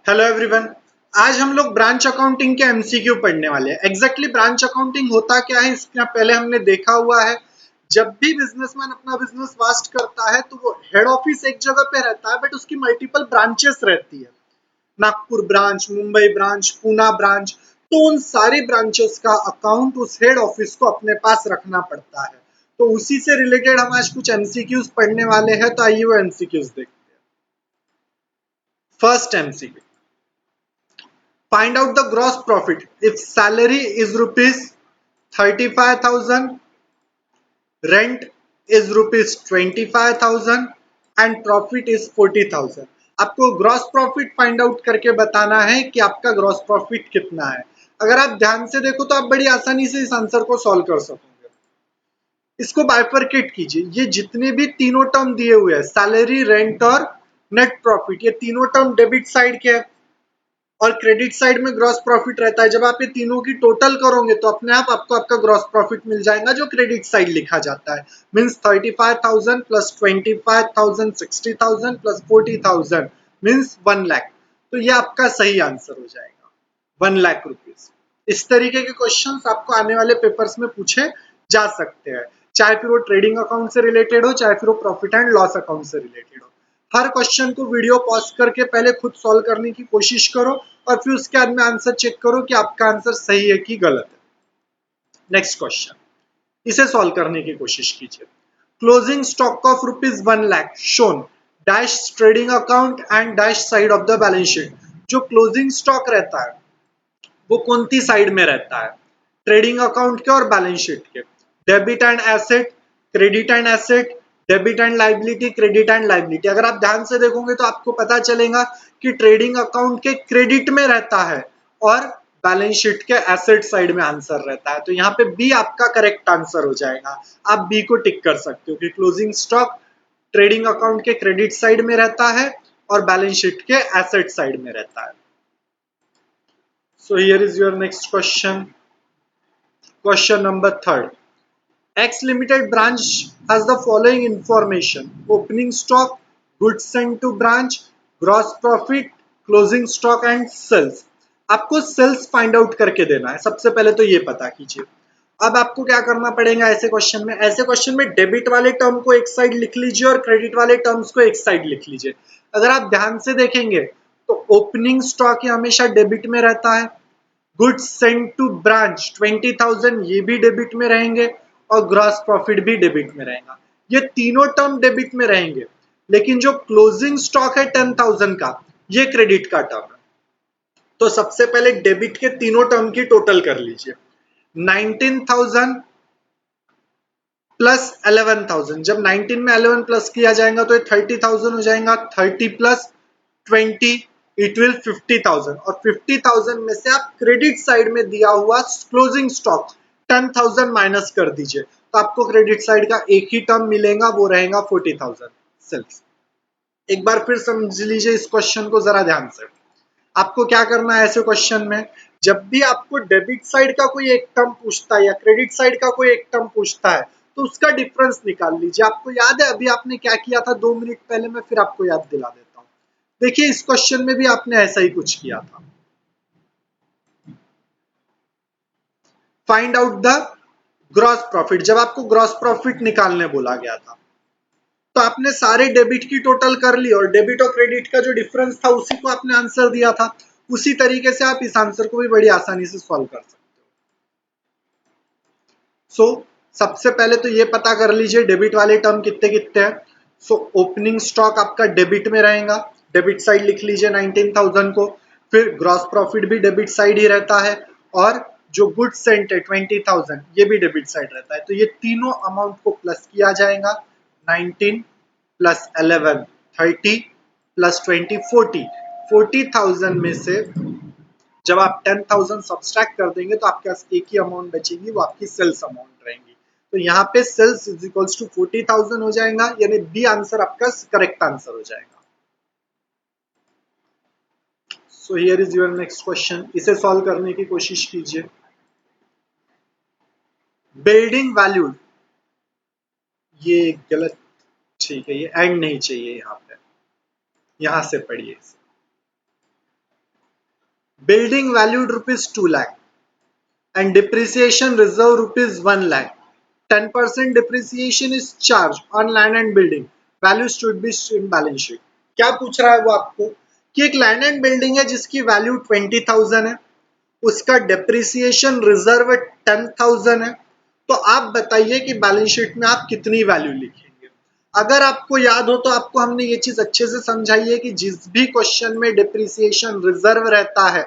Hello everyone. आज हम लोग ब्रांच अकाउंटिंग के एमसीक्यू पढ़ने वाले हैं। एग्जैक्टली ब्रांच अकाउंटिंग होता क्या है इसके पहले हमने देखा हुआ है। जब भी बिजनेसमैन अपना बिजनेस वास्ट करता है तो वो हेड ऑफिस एक जगह पे रहता है बट उसकी मल्टीपल ब्रांचेस रहती है। Nagpur branch, Mumbai branch, Poona branch. तो उन सारी ब्रांचेस का अकाउंट उस हेड ऑफिस को अपने पास रखना पड़ता है। तो उसी से रिलेटेड हम आज कुछ एमसीक्यूज पढ़ने वाले हैं। तो आइए वो एमसीक्यूज देखते हैं। First MCQ, find out the gross profit if salary is rupees 35,000, rent is rupees 25,000 and profit is 40,000। आपको ग्रॉस प्रॉफिट फाइंड आउट करके बताना है कि आपका ग्रॉस प्रॉफिट कितना है। अगर आप ध्यान से देखो तो आप बड़ी आसानी से इस आंसर को सॉल्व कर सकोगे। इसको बाइफरकेट कीजिए। ये जितने भी तीनों टर्म दिए हुए हैं, सैलरी, रेंट और नेट प्रॉफिट, ये तीनों टर्म डेबिट साइड के हैं और क्रेडिट साइड में ग्रॉस प्रॉफिट रहता है। जब आप ये तीनों की टोटल करोगे तो अपने आप आपको आपका ग्रॉस प्रॉफिट मिल जाएगा जो क्रेडिट साइड लिखा जाता है। Means 35,000 plus 25,000 60,000 plus 40,000 means 1 lakh. तो ये आपका सही आंसर हो जाएगा, 1 लाख रुपीज। इस तरीके के क्वेश्चंस आपको आने वाले पेपर्स में पूछे जा सकते हैं, चाहे फिर वो ट्रेडिंग अकाउंट से रिलेटेड हो, चाहे फिर वो प्रॉफिट एंड लॉस अकाउंट से रिलेटेड हो। हर क्वेश्चन को वीडियो पॉज करके पहले खुद सॉल्व करने की कोशिश करो और फिर उसके बाद में आंसर चेक करो कि आपका आंसर सही है कि गलत है। नेक्स्ट क्वेश्चन, इसे सॉल्व करने की कोशिश कीजिए। Closing stock of rupees 1 lakh shown dash trading account and dash side of the balance sheet. जो क्लोजिंग स्टॉक रहता है वो कौन सी साइड में रहता है? ट्रेडिंग अकाउंट के और बैलेंस शीट के। Debit and asset, credit and asset, debit and liability, credit and liability. अगर आप ध्यान से देखोगे तो आपको पता चलेगा कि ट्रेडिंग अकाउंट के क्रेडिट में रहता है और बैलेंस शीट के एसेट साइड में आंसर रहता है। तो यहाँ पे बी आपका करेक्ट आंसर हो जाएगा। आप बी को टिक कर सकते हो कि क्लोजिंग स्टॉक ट्रेडिंग अकाउंट के क्रेडिट साइड में रहता है और बैलेंस शीट के एसेट साइड में रहता है। So here is your next question. Question number third. X Limited branch has the following information: opening stock, goods sent to branch, gross profit, closing stock and sales। आपको sales find out करके देना है। सबसे पहले तो ये पता कीजिए। अब आपको क्या करना पड़ेगा ऐसे क्वेश्चन में? ऐसे क्वेश्चन में डेबिट वाले टर्म को एक साइड लिख लीजिए और क्रेडिट वाले टर्म्स को एक साइड लिख लीजिए। अगर आप ध्यान से देखेंगे तो ओपनिंग स्टॉक हमेशा डेबिट में रहता है, गुड्स सेंट टू ब्रांच 20,000 ये भी डेबिट में रहेंगे और ग्रॉस प्रॉफिट भी डेबिट में रहेगा। ये तीनों टर्म डेबिट में रहेंगे, लेकिन जो क्लोजिंग स्टॉक है 10,000 का, ये क्रेडिट का टर्म है। तो सबसे पहले डेबिट के तीनों टर्म की टोटल कर लीजिए। 19,000 प्लस 11,000। जब 19 में 11 प्लस किया जाएगा तो ये 30,000 हो जाएगा। 30 प्लस 20 इट विल 50,000 और 50,000 में से आप क्रेडिट साइड में दिया हुआ क्लोजिंग स्टॉक 10,000 माइनस कर दीजिए तो आपको क्रेडिट साइड का एक ही टर्म मिलेगा, वो रहेगा 40,000 सेल्स। एक बार फिर समझ लीजिए इस क्वेश्चन को जरा ध्यान से। आपको क्या करना है ऐसे क्वेश्चन में? जब भी आपको डेबिट साइड का कोई एक टर्म पूछता है या क्रेडिट साइड का कोई एक टर्म पूछता है तो उसका डिफरेंस निकाल लीजिए। आपको याद है अभी आपने क्या किया था 2 मिनट पहले? मैं फिर आपको याद दिला देता हूँ। देखिए इस क्वेश्चन में भी आपने ऐसा ही कुछ किया था। Find out the gross profit. जब आपको ग्रॉस प्रॉफिट निकालने बोला गया था तो आपने सारे डेबिट की टोटल कर ली और डेबिट और क्रेडिट का जो डिफरेंस था उसी को आपने आंसर दिया था। उसी तरीके से आप इस आंसर को भी बड़ी आसानी से सॉल्व कर सकते हो। सबसे पहले तो ये पता कर लीजिए डेबिट वाले टर्म कितने कितने हैं। ओपनिंग स्टॉक आपका डेबिट में रहेगा, डेबिट साइड लिख लीजिए 19,000 को। फिर ग्रॉस प्रॉफिट भी डेबिट साइड ही रहता है और जो गुड सेंट है 20,000 ये भी डेबिट साइड रहता है। तो ये तीनों अमाउंट को प्लस किया जाएगा। 19 प्लस 11 30 प्लस 20 40। 40,000 में से जब आप 10,000 सब्सट्रैक्ट कर देंगे तो आपके पास एक ही अमाउंट बचेगी, वो आपकी सेल्स अमाउंट रहेंगी। तो यहाँ पे सेल्स इज इक्वल्स टू 40,000 हो जाएगा, यानी बी आंसर आपका करेक्ट आंसर हो जाएगा। So here is your next question. इसे सॉल्व करने की कोशिश कीजिए। बिल्डिंग वैल्यूड, ये गलत, ठीक है, ये एंड नहीं चाहिए यहाँ पे, यहां से पढ़िए। Building valued ₹2 lakh and depreciation reserve ₹1 lakh. 10% depreciation is charged on land and building. Value should be in balance sheet. क्या पूछ रहा है वो आपको कि एक लैंड एंड बिल्डिंग है जिसकी वैल्यू 20,000 है, उसका डेप्रिसिएशन रिजर्व 10,000 है, तो आप बताइए कि बैलेंस शीट में आप कितनी वैल्यू लिखेंगे। अगर आपको याद हो तो आपको हमने ये चीज अच्छे से समझाई है कि जिस भी क्वेश्चन में डिप्रिसिएशन रिजर्व रहता है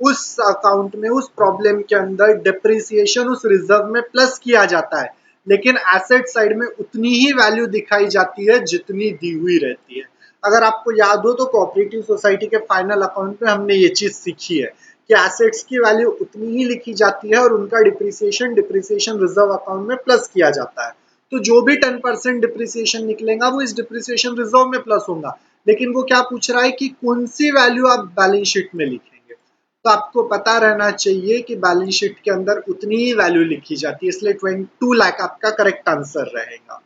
उस अकाउंट में, उस प्रॉब्लम के अंदर डिप्रिसिएशन उस रिजर्व में प्लस किया जाता है, लेकिन एसेट साइड में उतनी ही वैल्यू दिखाई जाती है जितनी दी हुई रहती है। अगर आपको याद हो तो कोऑपरेटिव सोसाइटी के फाइनल अकाउंट में हमने ये चीज सीखी है कि एसेट्स की वैल्यू उतनी ही लिखी जाती है और उनका डिप्रिसिएशन रिजर्व अकाउंट में प्लस किया जाता है। तो जो भी 10% डिप्रिसिएशन निकलेगा वो इस डिप्रिसिएशन रिजर्व में प्लस होगा, लेकिन वो क्या पूछ रहा है कि कौन सी वैल्यू आप बैलेंस शीट में लिखेंगे। तो आपको पता रहना चाहिए कि बैलेंस शीट के अंदर उतनी ही वैल्यू लिखी जाती है, इसलिए 22 लाख आपका करेक्ट आंसर रहेगा।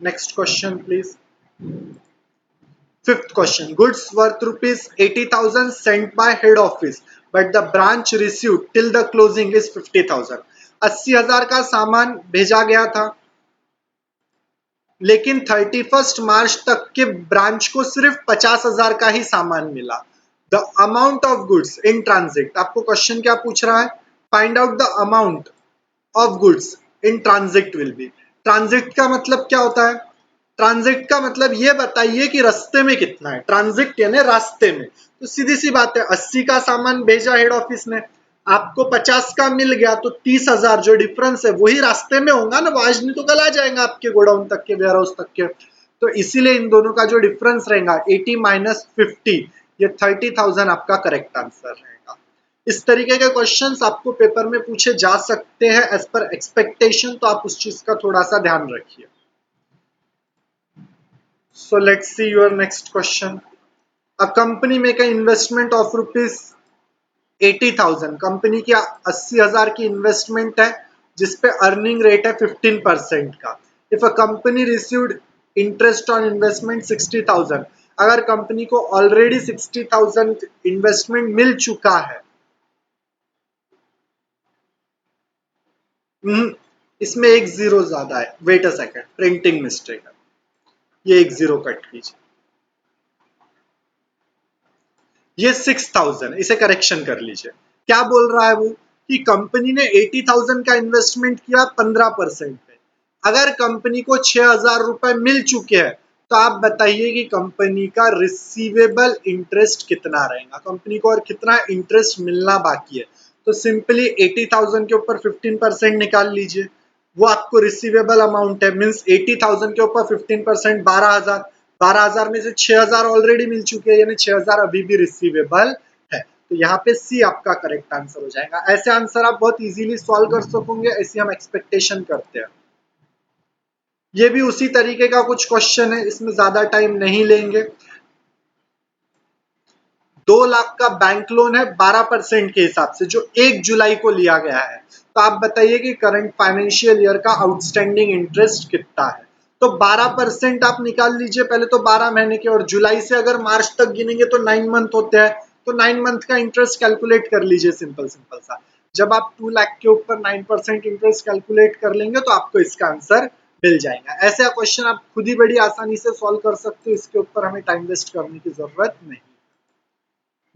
Next question please. Fifth question, goods worth ₹80,000 sent by head office, but the branch received till the closing is 50,000. 80,000 का सामान भेजा गया था, लेकिन 31 मार्च तक के ब्रांच को सिर्फ 50,000 का ही सामान मिला। The amount of goods in transit, आपको क्वेश्चन क्या पूछ रहा है, find out the amount of goods in transit will be. Transit का मतलब क्या होता है, ट्रांजिट का मतलब ये बताइए कि रास्ते में कितना है, ट्रांजिट यानी रास्ते में। तो सीधी सी बात है, 80 का सामान भेजा हेड ऑफिस ने, आपको 50 का मिल गया, तो 30,000 जो डिफरेंस है वही रास्ते में होगा ना, वो आज नहीं तो कल आ जाएगा आपके गोडाउन तक के, वेयर हाउस तक के। तो इसीलिए इन दोनों का जो डिफरेंस रहेगा 80 माइनस 50, ये 30,000 आपका करेक्ट आंसर रहेगा। इस तरीके के क्वेश्चंस आपको पेपर में पूछे जा सकते हैं एज पर एक्सपेक्टेशन, तो आप उस चीज का थोड़ा सा ध्यान रखिए। So let's see your next question. A company make an investment of ₹80,000. Company की 80,000 की इन्वेस्टमेंट है जिसपे अर्निंग रेट है 15% का। If a company received interest on investment 60,000, अगर कंपनी को ऑलरेडी 60,000 इन्वेस्टमेंट मिल चुका है, इसमें एक जीरो ज्यादा है, wait a second, printing mistake है, ये एक जीरो कट कीजिए, ये 6,000, इसे करेक्शन कर लीजिए। क्या बोल रहा है वो कि कंपनी ने 80,000 का इन्वेस्टमेंट किया 15% पे, अगर कंपनी को 6,000 रुपए मिल चुके हैं, तो आप बताइए कि कंपनी का रिसीवेबल इंटरेस्ट कितना रहेगा, कंपनी को और कितना इंटरेस्ट मिलना बाकी है। तो सिंपली 80,000 के ऊपर 15% निकाल लीजिए, वो आपको रिसीवेबल अमाउंट है, मीन्स 80,000 के ऊपर 15% 12,000, 12,000 में से 6,000 ऑलरेडी मिल चुके हैं, यानी 6,000 अभी भी रिसीवेबल है। तो यहाँ पे सी आपका करेक्ट आंसर हो जाएगा। ऐसे आंसर आप बहुत इजीली सॉल्व कर सकोगे, ऐसी हम एक्सपेक्टेशन करते हैं। ये भी उसी तरीके का कुछ क्वेश्चन है, इसमें ज्यादा टाइम नहीं लेंगे। 2 लाख का बैंक लोन है 12% के हिसाब से, जो 1 जुलाई को लिया गया है। तो आप बताइए कि करंट फाइनेंशियल ईयर का आउटस्टैंडिंग इंटरेस्ट कितना है। तो 12% आप निकाल लीजिए पहले तो 12 महीने के, और जुलाई से अगर मार्च तक गिनेंगे तो 9 मंथ होते हैं, तो 9 मंथ का इंटरेस्ट कैलकुलेट कर लीजिए, सिंपल सिंपल सा। जब आप 2 लाख के ऊपर 9% इंटरेस्ट कैलकुलेट कर लेंगे तो आपको इसका आंसर मिल जाएगा। ऐसे क्वेश्चन आप खुद ही बड़ी आसानी से सॉल्व कर सकते हो, इसके ऊपर हमें टाइम वेस्ट करने की जरूरत नहीं।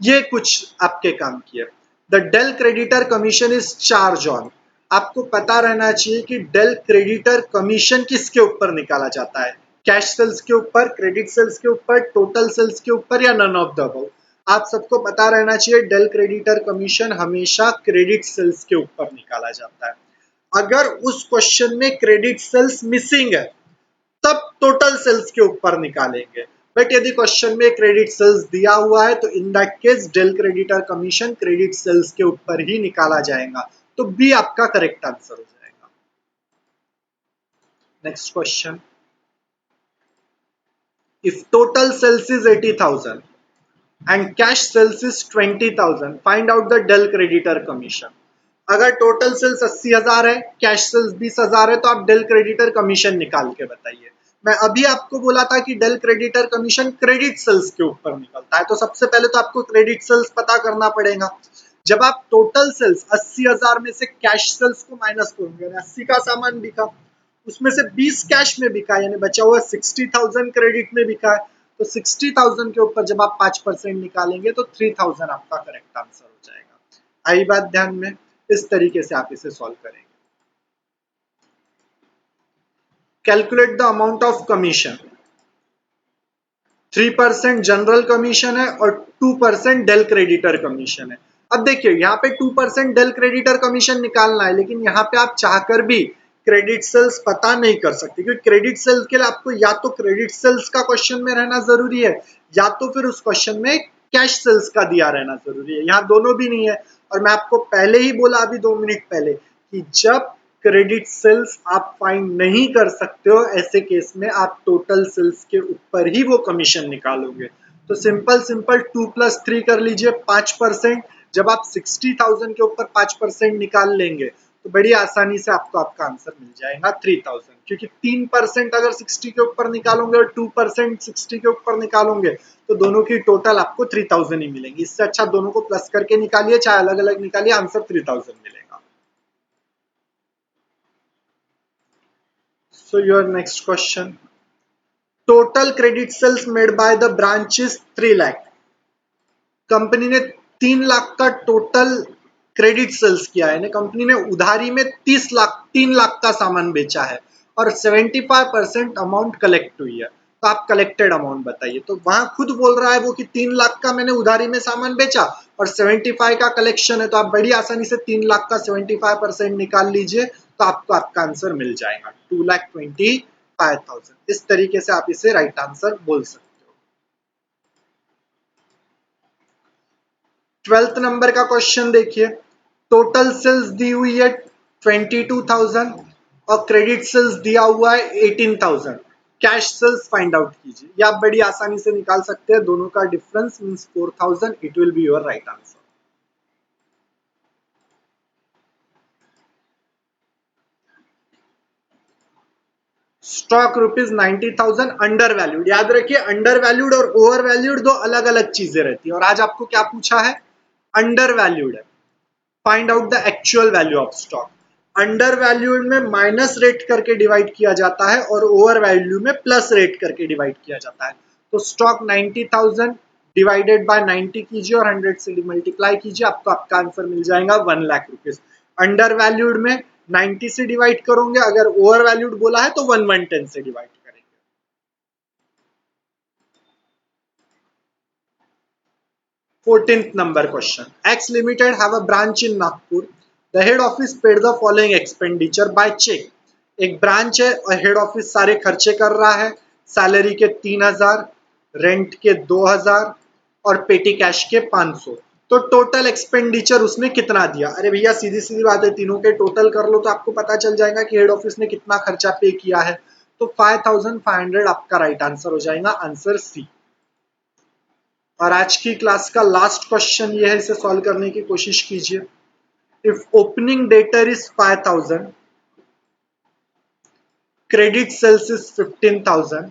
ये कुछ आपके काम की है। The del creditor commission is charge on, आपको पता रहना चाहिए कि डेल क्रेडिटर कमीशन किसके ऊपर निकाला जाता है, कैश सेल्स के ऊपर, क्रेडिट सेल्स के ऊपर, टोटल सेल्स के ऊपर, या नन ऑफ द अबव। आप सबको पता रहना चाहिए डेल क्रेडिटर कमीशन हमेशा क्रेडिट सेल्स के ऊपर निकाला जाता है। अगर उस क्वेश्चन में क्रेडिट सेल्स मिसिंग है तब टोटल सेल्स के ऊपर निकालेंगे, बट यदि क्वेश्चन में क्रेडिट सेल्स दिया हुआ है तो in that case del creditor commission credit sales के ऊपर ही निकाला जाएगा। तो बी आपका करेक्ट आंसर हो जाएगा। Next question, if total sales is 80,000 and cash sales is 20,000, find out the del creditor commission. अगर टोटल सेल्स 80,000 है, कैश सेल्स 20,000 है, तो आप डेल क्रेडिटर कमीशन निकाल के बताइए। मैं अभी आपको बोला था कि del creditor commission credit sales के ऊपर निकलता है, तो सबसे पहले तो आपको क्रेडिट सेल्स पता करना पड़ेगा। जब आप टोटल सेल्स 80,000 में से कैश सेल्स को माइनस करोगे, 80 का सामान बिका, उसमें से 20 कैश में बिका, यानी बचा हुआ 60,000 क्रेडिट में बिका है, तो 60,000 के ऊपर जब आप 5% निकालेंगे तो 3,000 आपका करेक्ट आंसर हो जाएगा। आई बात ध्यान में? इस तरीके से आप इसे सॉल्व करेंगे। Calculate the amount of commission. 3% general commission है और 2% डेल क्रेडिटर कमीशन है। अब देखिए यहाँ पे 2% डेल क्रेडिटर कमीशन निकालना है, लेकिन यहाँ पे आप चाहकर भी क्रेडिट सेल्स पता नहीं कर सकते, क्योंकि क्रेडिट सेल्स के लिए आपको या तो क्रेडिट सेल्स का क्वेश्चन में रहना जरूरी है, या तो फिर उस क्वेश्चन में कैश सेल्स का दिया रहना जरूरी है। यहाँ दोनों भी नहीं है, और मैं आपको पहले ही बोला अभी 2 मिनट पहले कि जब क्रेडिट सेल्स आप फाइंड नहीं कर सकते हो, ऐसे केस में आप टोटल सेल्स के ऊपर ही वो कमीशन निकालोगे। तो सिंपल सिंपल 2 + 3 कर लीजिए, 5%। जब आप 60,000 के ऊपर 5% निकाल लेंगे तो बड़ी आसानी से आपको आपका आंसर मिल जाएगा 3,000, क्योंकि 3% अगर 60 के ऊपर निकालोगे और 2% 60 के ऊपर निकालोगे तो दोनों की टोटल आपको 3,000 ही मिलेंगी। इससे अच्छा दोनों को प्लस करके निकालिए, चाहे अलग अलग निकालिए, आंसर 3,000 मिलेगा। So your next question. Total credit sales made by the branch is 3 lakh. Company ने 3 लाख का टोटल क्रेडिट सेल्स किया है, कंपनी ने उधारी में 3 लाख का सामान बेचा है और 75% अमाउंट कलेक्ट हुई है। तो आप कलेक्टेड अमाउंट बताइए। तो वहां खुद बोल रहा है वो कि 3 लाख का मैंने उधारी में सामान बेचा और 75 का कलेक्शन है, तो आप बड़ी आसानी से 3 लाख का 75% निकाल लीजिए, तो आपको आपका आंसर मिल जाएगा 2,25,000। इस तरीके से आप इसे राइट आंसर बोल सकते हो। 12th नंबर का क्वेश्चन देखिए। टोटल सेल्स दी हुई है 22,000 और क्रेडिट सेल्स दिया हुआ है 18,000। कैश सेल्स फाइंड आउट कीजिए। या आप बड़ी आसानी से निकाल सकते हैं, दोनों का difference means 4,000। It will be your right answer. Stock ₹90,000 under valued. याद रखिए, अंडर वैल्यूड और ओवर वैल्यूड दो अलग अलग चीजें रहती है, और आज आपको क्या पूछा है? अंडर वैल्यूड है। Find out the actual value of stock. Under valued में माइनस रेट करके डिवाइड किया जाता है और ओवर वैल्यू में प्लस रेट करके डिवाइड किया जाता है। तो स्टॉक 90,000 डिवाइडेड बाय 90 कीजिए और 100 से मल्टीप्लाई कीजिए, आपको आपका आंसर मिल जाएगा 1 लाख रुपीज। अंडर वैल्यूड में 90 से डिवाइड करोगे, अगर ओवर वैल्यूड बोला है तो 110 से डिवाइड करेंगे। 14th number question. X Limited have a branch in Nagpur. The head office paid the following expenditure by check. एक ब्रांच है और हेड ऑफिस सारे खर्चे कर रहा है। सैलरी के 3,000, रेंट के 2,000 और पेटी कैश के 500। तो टोटल एक्सपेंडिचर उसने कितना दिया? अरे भैया सीधी सीधी बात है, तीनों के टोटल कर लो तो आपको पता चल जाएगा कि हेड ऑफिस ने कितना खर्चा पे किया है। तो 5,500 आपका राइट आंसर हो जाएगा, आंसर सी। और आज की क्लास का लास्ट क्वेश्चन ये है, इसे सॉल्व करने की कोशिश कीजिए। If opening debtor is 5,000, credit sales is 15,000,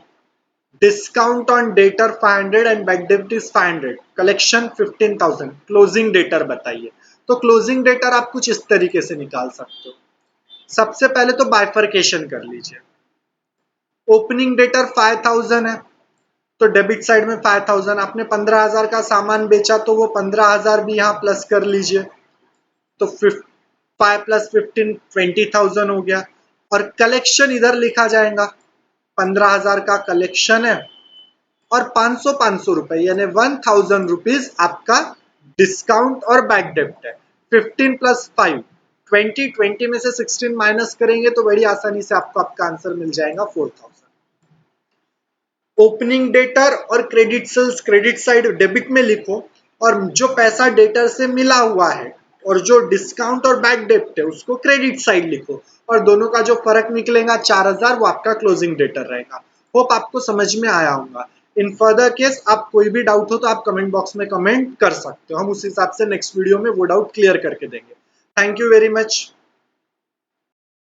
discount on debtor 500 and back debit is 500, collection 15,000, closing debtor बताइए। तो क्लोजिंग डेटर आप कुछ इस तरीके से निकाल सकते हो। सबसे पहले तो बाइफर्केशन कर लीजिए। ओपनिंग डेटर 5,000 है तो डेबिट साइड में 5,000, आपने 15,000 का सामान बेचा तो वो 15,000 भी यहाँ प्लस कर लीजिए, तो 5 + 15 20,000 हो गया। और कलेक्शन इधर लिखा जाएगा, 15,000 का कलेक्शन है और 500 रुपए यानी 1,000 रुपीज आपका डिस्काउंट और बैक डेबिट है। 15 + 5 20 में से 16 माइनस करेंगे तो बड़ी आसानी से आपको आपका आंसर मिल जाएगा 4,000। ओपनिंग डेटर और credit sales credit side debit में लिखो, और जो पैसा डेटर से मिला हुआ है और जो डिस्काउंट और बैक डेबिट है उसको क्रेडिट साइड लिखो, और दोनों का जो फर्क निकलेगा 4,000 वो आपका क्लोजिंग डेटर रहेगा। होप आपको समझ में आया होगा। इन फर्दर केस आप कोई भी डाउट हो तो आप कमेंट बॉक्स में कमेंट कर सकते हो, हम उस हिसाब से नेक्स्ट वीडियो में वो डाउट क्लियर करके देंगे। Thank you very much.